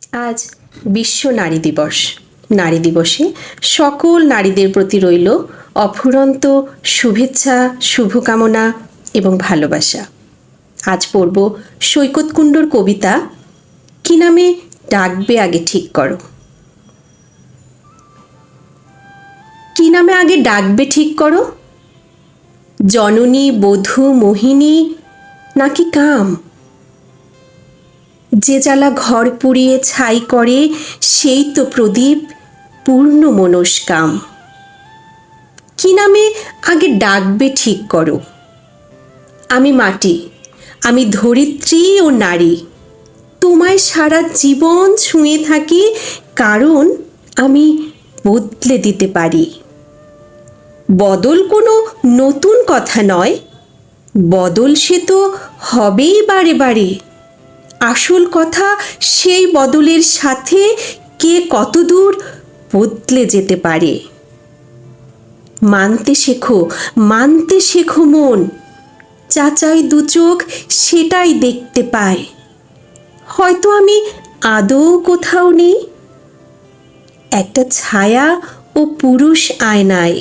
আজ বিশ্ব নারী দিবস। নারী দিবসে সকল নারীদের প্রতি রইল অফুরন্ত শুভেচ্ছা, শুভকামনা এবং ভালোবাসা। আজ পড়ব সৈকত কুণ্ডর কবিতা কি নামে ডাকবে আগে ঠিক করো। কি নামে আগে ডাকবে ঠিক করো? জননী, বধূ, মোহিনী নাকি কাম? যে জ্বালা ঘর পুড়িয়ে ছাই করে সেই তো প্রদীপ পূর্ণ মনস্কাম। কি নামে আগে ডাকবে ঠিক করো? আমি মাটি, আমি ধরিত্রী ও নারী, তোমায় সারা জীবন ছুঁয়ে থাকি, কারণ আমি বদলে দিতে পারি। বদল কোনো নতুন কথা নয়, বদল সে তো হবেই বারে বারে। আসল কথা সেই বদলের সাথে কে কতদূর বদলে যেতে পারে। মানতে শেখো, মানতে শেখো মন, চাচাই দু চোখ সেটাই দেখতে পায়। হয়তো আমি আদৌ কোথাও নেই, একটা ছায়া ও পুরুষ আয়নায়।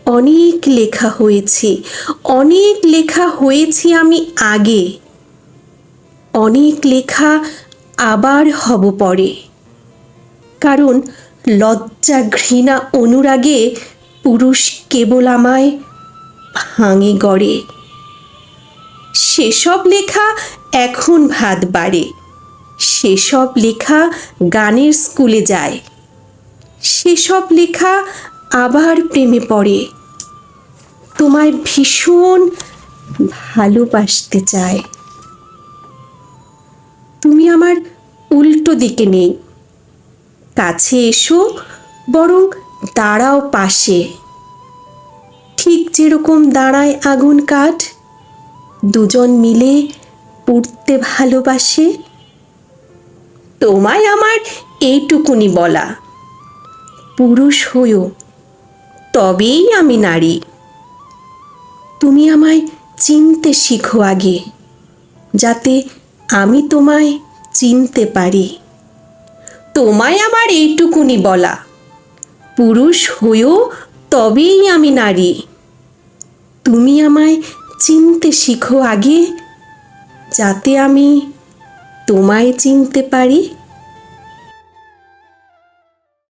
অনেক লেখা হয়েছে, অনেক লেখা হয়েছি আমি আগে, অনেক লেখা আবার হব পরে। কারণ লজ্জা, ঘৃণা, অনুরাগে পুরুষ কেবল আমায় ভাঙে গড়ে। সেসব লেখা এখন ভাত বাড়ে, সেসব লেখা গানের স্কুলে যায়, সেসব লেখা আবার প্রেমে পড়ে। তোমায় ভীষণ ভালোবাসতে চায়। তুমি আমার উল্টো দিকে নেই, কাছে এসো, বরং দাঁড়াও পাশে। ঠিক যেরকম দাঁড়ায় আগুন কাঠ, দুজন মিলে পুড়তে ভালোবাসে। তোমায় আমার এইটুকুনি বলা, পুরুষ হইও তবেই আমি নারী। তুমি আমায় চিনতে শিখো আগে, যাতে আমি তোমায় চিনতে পারি। তোমায় আমার এইটুকুনি বলা, পুরুষ হইও তবেই আমি নারী। তুমি আমায় চিনতে শিখো আগে, যাতে আমি তোমায় চিনতে পারি।